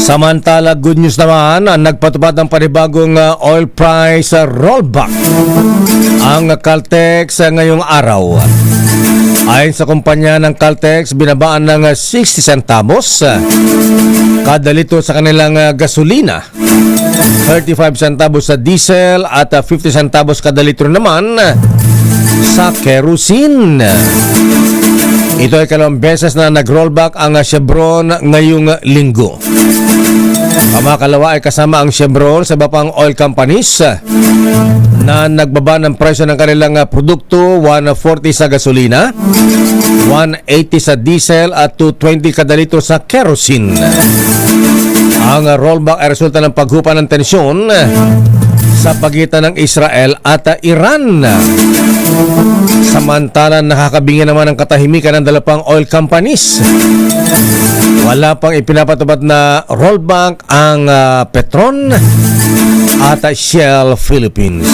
Samantala, good news naman, nagpatupad ng panibagong oil price rollback ang Caltex ngayong araw. Ayon sa kumpanya ng Caltex, binabaan ng 60 centavos kada litro sa kanilang gasolina, 35 centavos sa diesel at 50 centavos kada litro naman sa kerosene. Ito ay kalawang beses na nag-rollback ang Chevron ngayong linggo. Kamakalawa ay kasama ang Chevron sa iba pang oil companies na nagbaba ng presyo ng kanilang produkto, 140 sa gasolina, 180 sa diesel at 220 kada litro sa kerosene. Ang rollback ay resulta ng paghupa ng tensyon sa pagitan ng Israel at Iran. Samantala, nakakabingi naman ang katahimikan ng dalawang oil companies. Wala pang ipinapatupad na rollback ang Petron at Shell Philippines.